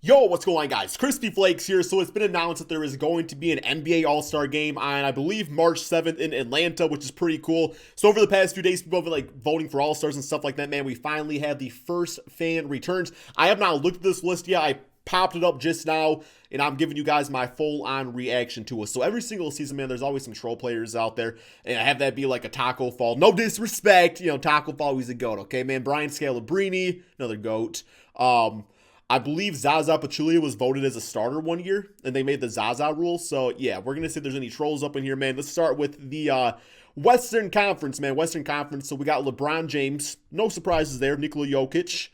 Yo, what's going on, guys? Crispy Flakes here. So it's been announced that there is going to be an NBA All-Star game on, I believe, March 7th in Atlanta, which is pretty cool. So over the past few days, people have been like voting for All-Stars and stuff like that, man. We finally have the first fan returns. I have not looked at this list yet. I popped it up just now, and I'm giving you guys my full-on reaction to it. So every single season, man, there's always some troll players out there, and I have that be like a Taco Fall. No disrespect, Taco Fall, he's a GOAT, okay, man? Brian Scalabrine, another GOAT. I believe Zaza Pachulia was voted as a starter one year, and they made the Zaza rule. So, yeah, we're going to see if there's any trolls up in here, man. Let's start with the Western Conference, man. Western Conference. So, we got LeBron James. No surprises there. Nikola Jokic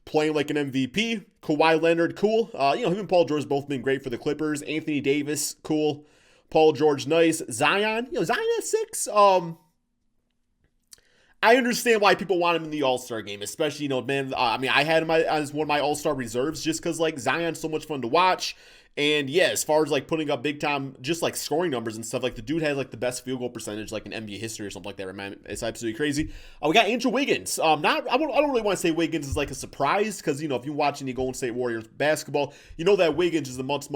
playing like an MVP. Kawhi Leonard, cool. Him and Paul George both been great for the Clippers. Anthony Davis, cool. Paul George, nice. Zion, Zion at 6. I understand why people want him in the All-Star game, especially, man, I had him as one of my All-Star reserves just because, like, Zion's so much fun to watch. And, yeah, as far as, like, putting up big-time, just, like, scoring numbers and stuff, like, the dude has, like, the best field goal percentage, like, in NBA history or something like that, man. It's absolutely crazy. We got Andrew Wiggins. I don't really want to say Wiggins is, like, a surprise because, if you watch any Golden State Warriors basketball, you know that Wiggins is the most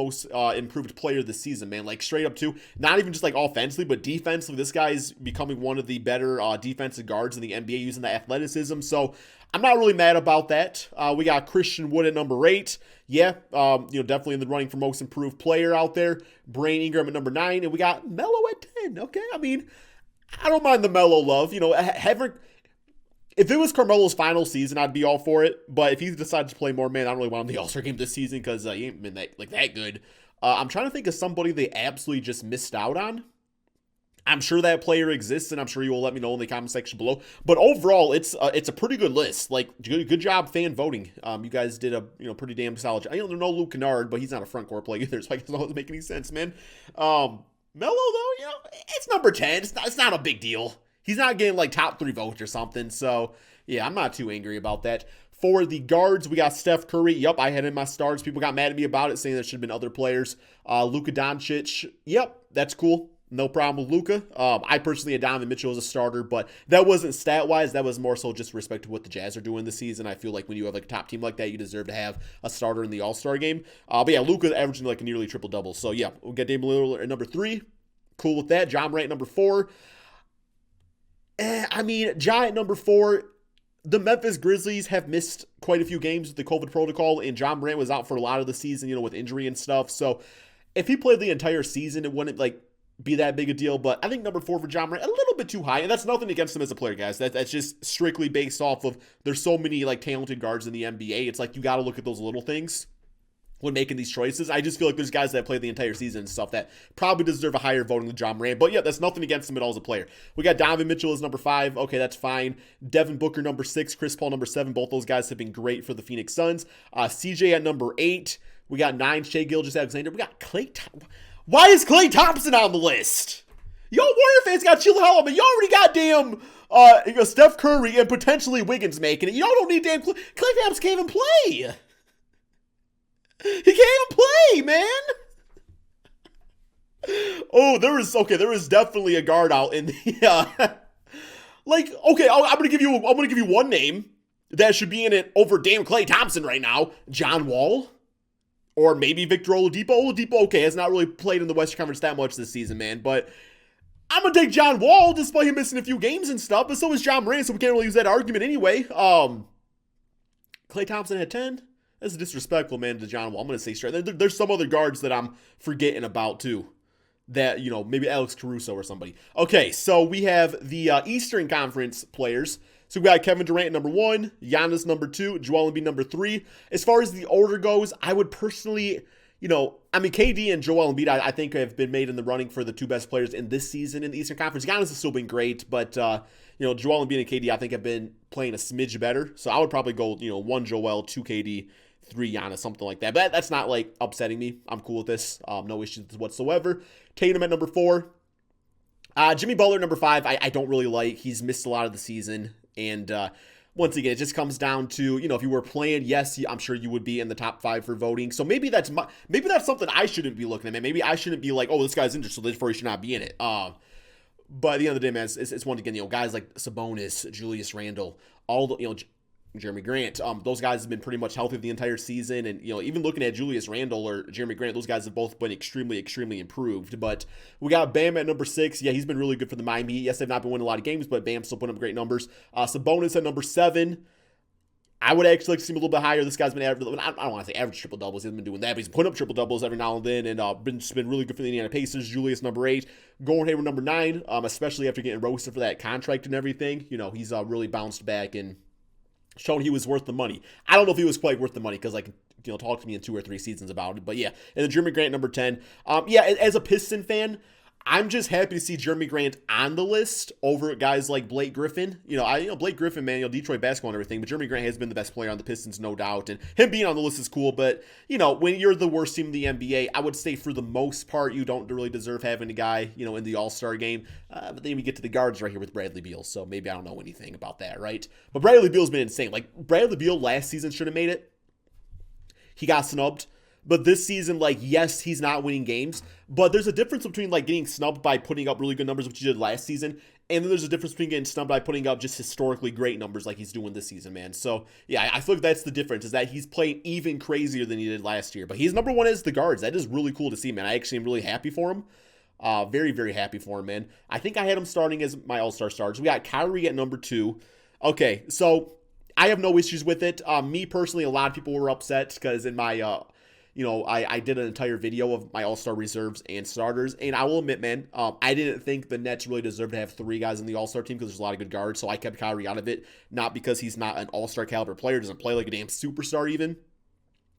improved player this season, man. Like, straight up to, not even just, like, offensively, but defensively, this guy's becoming one of the better defensive guards in the NBA using the athleticism. So, I'm not really mad about that. We got Christian Wood at number 8. Yeah, definitely in the running for most improved player out there. Brain Ingram at number 9. And we got Melo at 10. Okay, I don't mind the Melo love. If it was Carmelo's final season, I'd be all for it. But if he decides to play more, man, I don't really want him in the All-Star game this season because he ain't been that good. I'm trying to think of somebody they absolutely just missed out on. I'm sure that player exists, and I'm sure you will let me know in the comment section below. But overall, it's a pretty good list. Like, good job fan voting. You guys did a pretty damn solid job. I don't know Luke Kennard, but he's not a front court player either, so I guess it doesn't make any sense, man. Melo, though, it's number 10. It's not a big deal. He's not getting, like, top 3 votes or something. So, yeah, I'm not too angry about that. For the guards, we got Steph Curry. Yep, I had in my stars. People got mad at me about it, saying there should have been other players. Luka Doncic. Yep, that's cool. No problem with Luka. I personally had Donovan Mitchell as a starter, but that wasn't stat-wise. That was more so just respect to what the Jazz are doing this season. I feel like when you have like a top team like that, you deserve to have a starter in the All-Star game. But yeah, Luka averaging like a nearly triple-double. So yeah, we'll get Damian Lillard at number 3. Cool with that. Ja Morant at number 4. Ja at number 4. The Memphis Grizzlies have missed quite a few games with the COVID protocol, and Ja Morant was out for a lot of the season, with injury and stuff. So if he played the entire season, it wouldn't be that big a deal, but I think number 4 for Ja Morant, a little bit too high, and that's nothing against him as a player, guys. That's just strictly based off of there's so many talented guards in the NBA. It's like you got to look at those little things when making these choices. I just feel like there's guys that play the entire season and stuff that probably deserve a higher voting than Ja Morant, but yeah, that's nothing against him at all as a player. We got Donovan Mitchell as number 5. Okay, that's fine. Devin Booker number 6, Chris Paul number 7. Both those guys have been great for the Phoenix Suns. CJ at number 8. We got 9, Shai Gilgeous-Alexander. We got Klay Thompson. Why is Klay Thompson on the list? Yo, Warrior fans got chill the hell out, man. You already got damn Steph Curry and potentially Wiggins making it. Y'all don't need damn Klay Thompson can't even play. He can't even play, man. Oh, there is definitely a guard out in the I'm gonna give you one name that should be in it over damn Klay Thompson right now. John Wall. Or maybe Victor Oladipo. Oladipo, okay, has not really played in the Western Conference that much this season, man. But I'm going to take John Wall, despite him missing a few games and stuff. But so is Ja Morant, so we can't really use that argument anyway. Klay Thompson at 10? That's disrespectful, man, to John Wall. I'm going to say straight. There's some other guards that I'm forgetting about, too. That, maybe Alex Caruso or somebody. Okay, so we have the Eastern Conference players. So we got Kevin Durant number 1, Giannis number 2, Joel Embiid number 3. As far as the order goes, I would personally, KD and Joel Embiid, I think have been made in the running for the 2 best players in this season in the Eastern Conference. Giannis has still been great, but, Joel Embiid and KD, I think have been playing a smidge better. So I would probably go, 1 Joel, 2 KD, 3 Giannis, something like that. But that's not, upsetting me. I'm cool with this. No issues whatsoever. Tatum at number 4. Jimmy Butler number 5, I don't really like. He's missed a lot of the season. And once again, it just comes down to, if you were playing, yes, I'm sure you would be in the top 5 for voting. So maybe that's something I shouldn't be looking at, man. Maybe I shouldn't be like, oh, this guy's injured, so therefore he should not be in it. But at the end of the day, man, it's once again, guys like Sabonis, Julius Randle, all the, Jeremy Grant. Those guys have been pretty much healthy the entire season, and even looking at Julius Randle or Jeremy Grant, those guys have both been extremely, extremely improved. But we got Bam at number 6. Yeah, he's been really good for the Miami Heat. Yes, they've not been winning a lot of games, but Bam's still putting up great numbers. Sabonis at number 7. I would actually like to see him a little bit higher. This guy's been average. I don't want to say average triple doubles. He hasn't been doing that, but he's putting up triple doubles every now and then, and been really good for the Indiana Pacers. Julius number 8, Gordon Hayward number 9. Especially after getting roasted for that contract and everything. He's really bounced back and shown he was worth the money. I don't know if he was quite worth the money because talk to me in 2 or 3 seasons about it. But yeah, and then Jeremy Grant number 10. As a Piston fan, I'm just happy to see Jeremy Grant on the list over guys like Blake Griffin. Blake Griffin, man, Detroit basketball and everything, but Jeremy Grant has been the best player on the Pistons, no doubt. And him being on the list is cool, but, when you're the worst team in the NBA, I would say for the most part, you don't really deserve having a guy, in the All-Star game. But then we get to the guards right here with Bradley Beal, so maybe I don't know anything about that, right? But Bradley Beal's been insane. Bradley Beal last season should have made it. He got snubbed. But this season, yes, he's not winning games, but there's a difference between, getting snubbed by putting up really good numbers, which he did last season, and then there's a difference between getting snubbed by putting up just historically great numbers like he's doing this season, man. So, yeah, I feel like that's the difference, is that he's playing even crazier than he did last year. But he's number 1 as the guards. That is really cool to see, man. I actually am really happy for him. Very, very happy for him, man. I think I had him starting as my All-Star starters. We got Kyrie at number 2. Okay, so I have no issues with it. Me personally, a lot of people were upset because in my I did an entire video of my All-Star reserves and starters, and I will admit, man, I didn't think the Nets really deserved to have 3 guys in the All-Star team because there's a lot of good guards, so I kept Kyrie out of it, not because he's not an All-Star caliber player, doesn't play like a damn superstar even.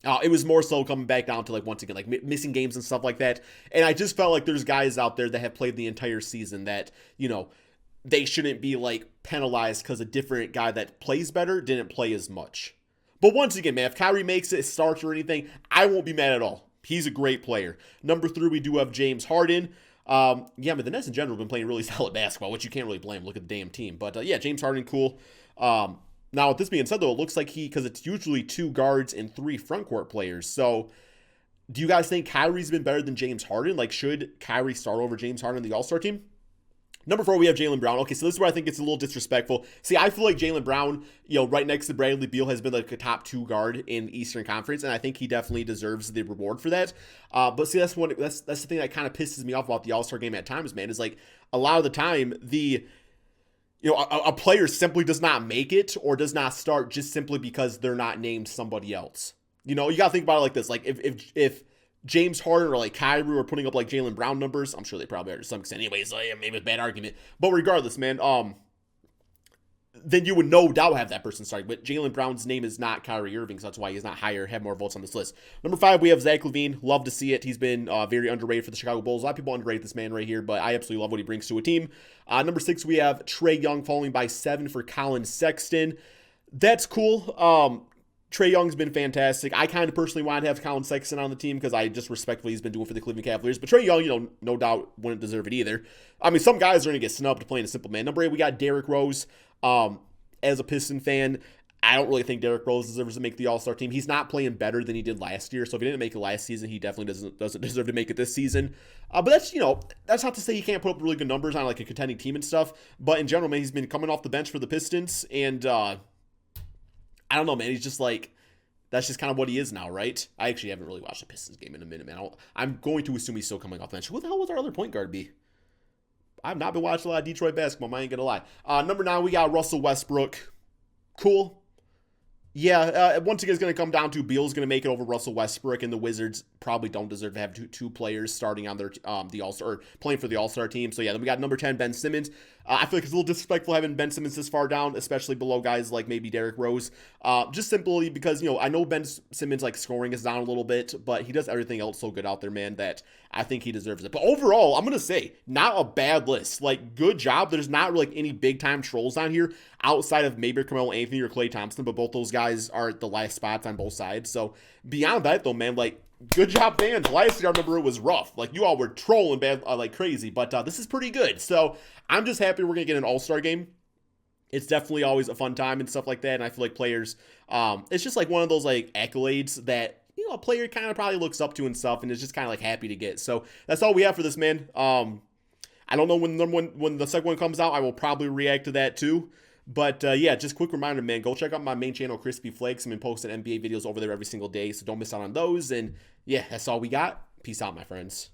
It was more so coming back down to, once again, missing games and stuff like that, and I just felt like there's guys out there that have played the entire season that, they shouldn't be, penalized because a different guy that plays better didn't play as much. But once again, man, if Kyrie makes it, starts or anything, I won't be mad at all. He's a great player. Number 3, we do have James Harden. But the Nets in general have been playing really solid basketball, which you can't really blame. Look at the damn team. But James Harden, cool. Now, with this being said, though, it looks like because it's usually 2 guards and 3 frontcourt players. So, do you guys think Kyrie's been better than James Harden? Should Kyrie start over James Harden in the All-Star team? Number 4, we have Jalen Brown. Okay, so this is where I think it's a little disrespectful. See, I feel like Jalen Brown, right next to Bradley Beal, has been a top 2 guard in the Eastern Conference, and I think he definitely deserves the reward for that. But see, that's the thing that kind of pisses me off about the All-Star game at times, man, is a lot of the time a player simply does not make it or does not start just simply because they're not named somebody else. You got to think about it like this. If James Harden or Kyrie were putting up Jalen Brown numbers, I'm sure they probably are to some extent. Anyways, maybe it's a bad argument. But regardless, man, then you would no doubt have that person starting. But Jalen Brown's name is not Kyrie Irving, so that's why he's not higher, have more votes on this list. Number 5, we have Zach Levine. Love to see it. He's been very underrated for the Chicago Bulls. A lot of people underrate this man right here, but I absolutely love what he brings to a team. Number 6, we have Trey Young, following by 7 for Colin Sexton. That's cool. Trey Young's been fantastic. I kind of personally wanted to have Colin Sexton on the team because I just respect what he's been doing for the Cleveland Cavaliers. But Trey Young, no doubt wouldn't deserve it either. I mean, some guys are going to get snubbed playing a simple man. Number 8, we got Derrick Rose. As a Piston fan, I don't really think Derrick Rose deserves to make the All-Star team. He's not playing better than he did last year. So if he didn't make it last season, he definitely doesn't deserve to make it this season. But that's not to say he can't put up really good numbers on a contending team and stuff. But in general, man, he's been coming off the bench for the Pistons. And I don't know, man. He's just that's just kind of what he is now, right? I actually haven't really watched the Pistons game in a minute, man. I'm going to assume he's still coming off the bench. Who the hell would our other point guard be? I've not been watching a lot of Detroit basketball, I ain't gonna lie. Number 9, we got Russell Westbrook. Cool. Yeah, once again, it's going to come down to Beal's going to make it over Russell Westbrook, and the Wizards probably don't deserve to have two players starting on their the All-Star or playing for the All-Star team. So yeah, then we got number 10, Ben Simmons. I feel like it's a little disrespectful having Ben Simmons this far down, especially below guys like maybe Derrick Rose. Just simply because, I know Ben Simmons scoring is down a little bit, but he does everything else so good out there, man, that I think he deserves it. But overall, I'm going to say, not a bad list. Good job. There's not really any big-time trolls on here outside of maybe Carmelo Anthony or Klay Thompson, but both those guys are at the last spots on both sides. So beyond that, though, man, good job, fans. Last year, I remember it was rough. You all were trolling bad like crazy, but this is pretty good. So I'm just happy we're going to get an All-Star game. It's definitely always a fun time and stuff like that, and I feel like players, it's just one of those accolades that a player kind of probably looks up to and stuff, and is just kind of happy to get. So that's all we have for this, man. I don't know when the second one comes out. I will probably react to that too. But yeah, just quick reminder, man, go check out my main channel, Crispy Flakes. I've been posting NBA videos over there every single day, so don't miss out on those. And yeah, that's all we got. Peace out, my friends.